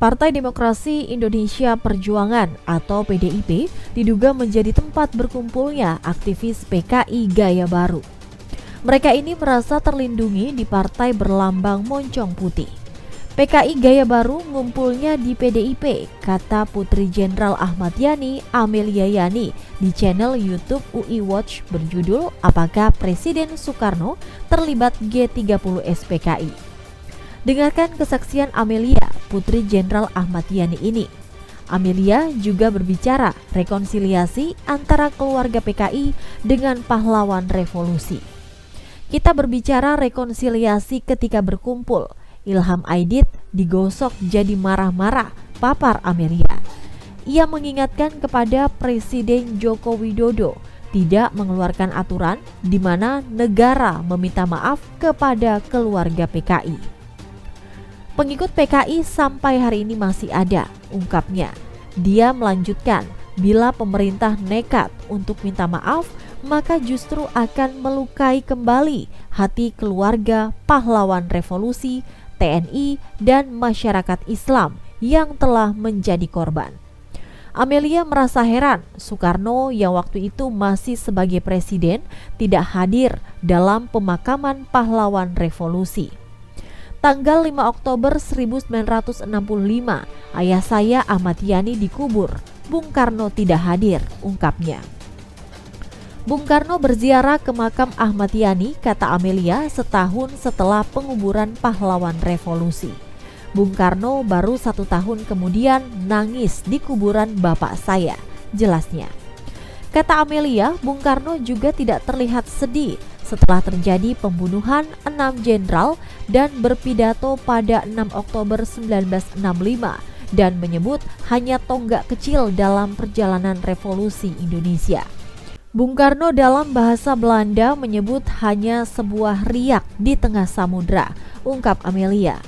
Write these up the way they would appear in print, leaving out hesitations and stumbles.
Partai Demokrasi Indonesia Perjuangan atau PDIP diduga menjadi tempat berkumpulnya aktivis PKI gaya baru. Mereka ini merasa terlindungi di partai berlambang moncong putih. PKI gaya baru ngumpulnya di PDIP, kata Putri Jenderal Ahmad Yani Amelia Yani di channel YouTube UI Watch berjudul "Apakah Presiden Soekarno Terlibat G30 SPKI?". Dengarkan kesaksian Amelia, Putri Jenderal Ahmad Yani ini. Amelia juga berbicara rekonsiliasi antara keluarga PKI dengan pahlawan revolusi. Kita berbicara rekonsiliasi ketika berkumpul. Ilham Aidit digosok jadi marah-marah, papar Amelia. Ia mengingatkan kepada Presiden Joko Widodo tidak mengeluarkan aturan di mana negara meminta maaf kepada keluarga PKI. Pengikut PKI sampai hari ini masih ada, ungkapnya. Dia melanjutkan, bila pemerintah nekat untuk minta maaf, maka justru akan melukai kembali hati keluarga pahlawan revolusi, TNI, dan masyarakat Islam yang telah menjadi korban. Amelia merasa heran Soekarno yang waktu itu masih sebagai presiden tidak hadir dalam pemakaman pahlawan revolusi. Tanggal 5 Oktober 1965, ayah saya Ahmad Yani dikubur. Bung Karno tidak hadir, ungkapnya. Bung Karno berziarah ke makam Ahmad Yani, kata Amelia, setahun setelah penguburan pahlawan revolusi. Bung Karno baru 1 tahun kemudian nangis di kuburan bapak saya, jelasnya. Kata Amelia, Bung Karno juga tidak terlihat sedih setelah terjadi pembunuhan 6 jenderal dan berpidato pada 6 Oktober 1965 dan menyebut hanya tonggak kecil dalam perjalanan revolusi Indonesia. Bung Karno dalam bahasa Belanda menyebut hanya sebuah riak di tengah samudra, ungkap Amelia.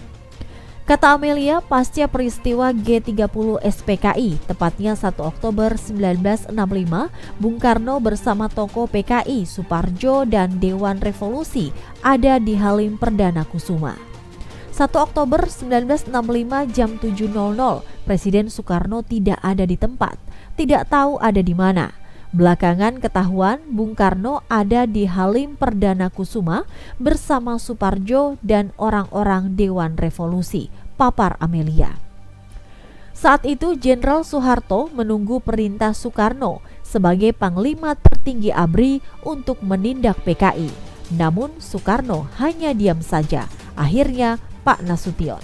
Kata Amelia, pasca peristiwa G30 SPKI, tepatnya 1 Oktober 1965, Bung Karno bersama tokoh PKI, Suparjo, dan Dewan Revolusi ada di Halim Perdana Kusuma. 1 Oktober 1965 jam 7.00, Presiden Soekarno tidak ada di tempat, tidak tahu ada di mana. Belakangan ketahuan Bung Karno ada di Halim Perdana Kusuma bersama Suparjo dan orang-orang Dewan Revolusi, papar Amelia. Saat itu Jenderal Soeharto menunggu perintah Soekarno sebagai Panglima tertinggi ABRI untuk menindak PKI. Namun Soekarno hanya diam saja. Akhirnya Pak Nasution.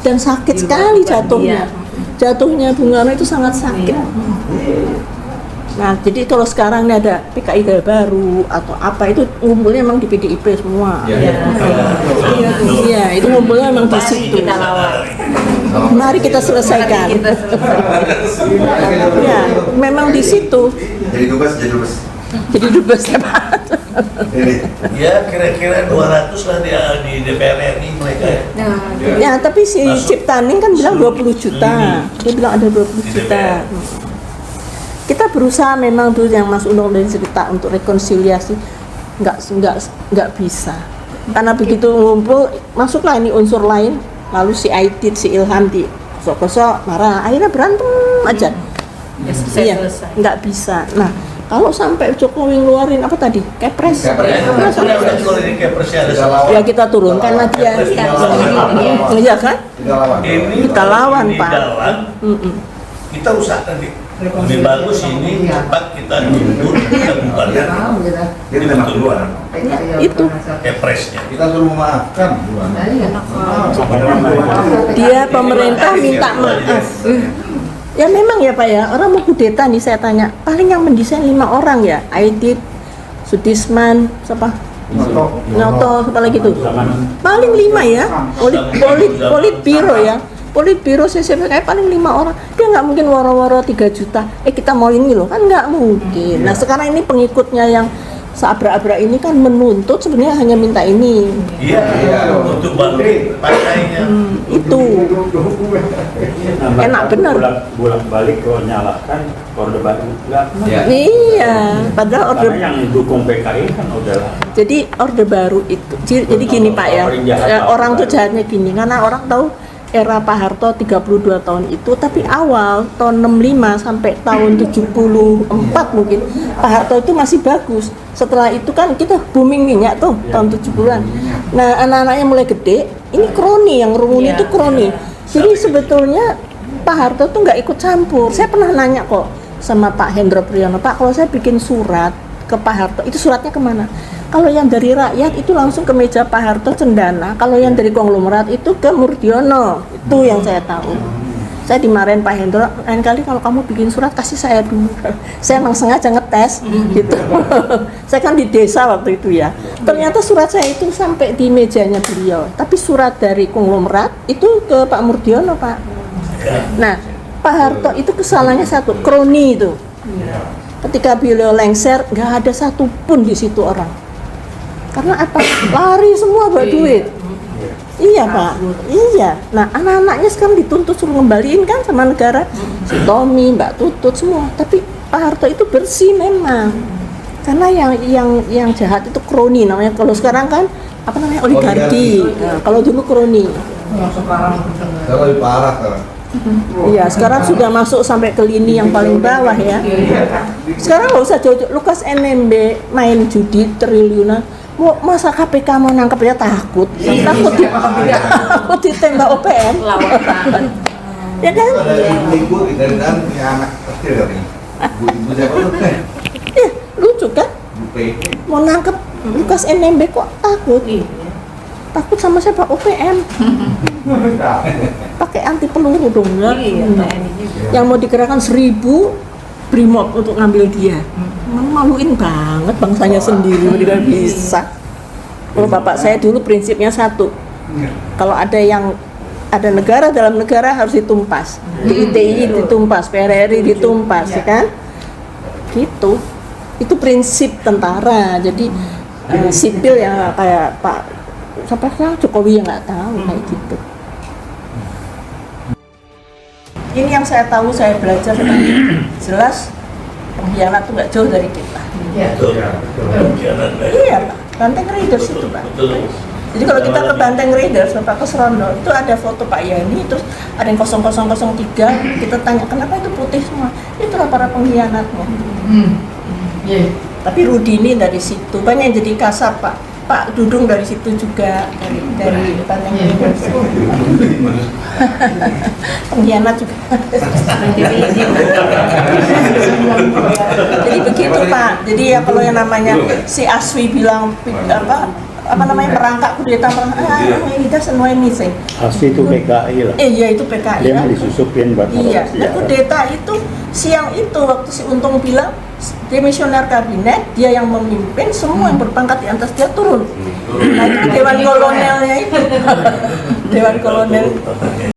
Dan sakit sekali jatuhnya. Jatuhnya Bung Karno itu sangat sakit. Nah, jadi kalau sekarang ini ada PKI gaya baru atau apa, itu ngumpulnya memang di PDIP semua. Iya, itu ngumpulnya memang di situ. Mari kita selesaikan. Ya, memang di situ. Jadi dubes ya Pak. Ya kira-kira 200 lah di DPR RI mereka ya. Ya, tapi si Ciptaning kan bilang 20 juta. Dia bilang ada 20 juta. Kita berusaha memang tuh yang Mas Unung dari cerita untuk rekonsiliasi nggak bisa, karena begitu ngumpul masuklah ini unsur lain, lalu si Aidit, si Ilham di gosok-gosok marah, akhirnya berantem aja. Iya, nggak bisa. Nah, kalau sampai Jokowi ngeluarin apa tadi, Kepres ya kita turunkan lagi ya, iya kan? Kita lawan Pak. Kita usahakan lebih bagus ini cepat kita mundur, kita bubarkan. Kita keluar. Itu Kepresnya. Kita suruh memaafkan. dia pemerintah minta maaf. Ya memang ya Pak ya, orang mau kudeta nih saya tanya, paling yang mendesain 5 orang ya, Aidit, Sudisman, siapa? Noto, siapa lagi tuh? Paling 5 ya, Politbiro ya. Politbiro CCP kayak paling 5 orang, dia nggak mungkin woro-woro 3 juta. Kita mau ini loh, kan nggak mungkin. Nah sekarang ini pengikutnya yang seabrak-abrak ini kan menuntut sebenarnya hanya minta ini. Iya, untuk bangkit partainya. Itu enak benar. Bolak-balik kok nyalakan Orde Baru enggak. Iya, padahal Orde yang dukung PKI kan udah. Jadi Orde Baru itu, jadi gini Pak ya, orang tuh jahatnya gini, karena orang tahu era Pak Harto 32 tahun itu, tapi awal tahun 65 sampai tahun 74 mungkin Pak Harto itu masih bagus. Setelah itu kan kita booming minyak tuh tahun 70-an. Nah, anak-anaknya mulai gede, ini kroni, yang Rumuni itu kroni. Jadi sebetulnya Pak Harto tuh nggak ikut campur. Saya pernah nanya kok sama Pak Hendro Priyono, Pak, kalau saya bikin surat ke Pak Harto, itu suratnya kemana? Kalau yang dari rakyat itu langsung ke meja Pak Harto Cendana, kalau yang dari konglomerat itu ke Murdiono. Itu yang saya tahu. Saya dimarahin Pak Hendro, lain kali kalau kamu bikin surat kasih saya dulu. Saya emang sengaja ngetes gitu. Saya kan di desa waktu itu ya. Ternyata surat saya itu sampai di mejanya beliau. Tapi surat dari konglomerat itu ke Pak Murdiono, Pak. Nah, Pak Harto itu kesalahannya satu, kroni itu. Ketika beliau lengser, nggak ada satupun di situ orang. Karena apa? Lari semua buat duit. Iya Pak, iya. Nah, anak-anaknya sekarang dituntut suruh ngembaliin kan sama negara. Si Tommy, Mbak Tutut semua. Tapi Pak Harto itu bersih memang. Karena yang jahat itu kroni namanya. Kalau sekarang kan apa namanya, oligarki. Nah, kalau dulu kroni. Sekarang lebih parah sekarang. Iya, sekarang sudah masuk sampai ke lini yang paling bawah ya. Sekarang nggak usah jauh-jauh. Lukas NMB main judi triliunan. Masa KPK mau nangkep dia takut ditembak OPM. Ya kan? Ada ibu dari dan punya anak kecil kali. Ibu siapa tuh? Iya, lucu kan? Bu P. Mau nangkep Lukas NMB kok takut? Takut sama siapa? OPM. Pakai anti peluru dong ya. Yang mau dikerahkan 1000 Brimob untuk ngambil dia. Maluin banget bangsanya sendiri, tidak bisa. Kalau bapak saya dulu prinsipnya satu, kalau ada negara dalam negara harus ditumpas, ITI ditumpas, PRRI ditumpas, ya kan? Gitu. Itu prinsip tentara. Jadi sipil yang kayak Pak Jokowi yang nggak tahu kayak gitu. Ini yang saya tahu, saya belajar jelas pengkhianat itu nggak jauh dari kita. Betul. Pengkhianat baik. Iya Pak, Banteng Raiders itu Pak. Betul. Jadi kalau kita ke Banteng Raiders, Pak Kesrondo, itu ada foto Pak Yani, terus ada yang 0003, kita tanya kenapa itu putih semua? Itulah para pengkhianatnya. Tapi Rudini dari situ, banyak yang jadi kasar Pak. Pak Dudung dari situ juga, dari Banteng Raiders. Pengkhianat juga. Jadi begitu Pak. Jadi ya kalau yang namanya si Aswi bilang apa namanya merangkak kudeta, ini doesn't know anything. Asli itu PKI lah. Iya itu PKI. Dia Kan? mau disusupin buat Iya. korupsi. Nah kudeta itu siang itu waktu si Untung bilang demisioner kabinet, dia yang memimpin, semua yang berpangkat di atas dia turun. Nah itu Dewan Kolonelnya itu. Dewan Kolonel.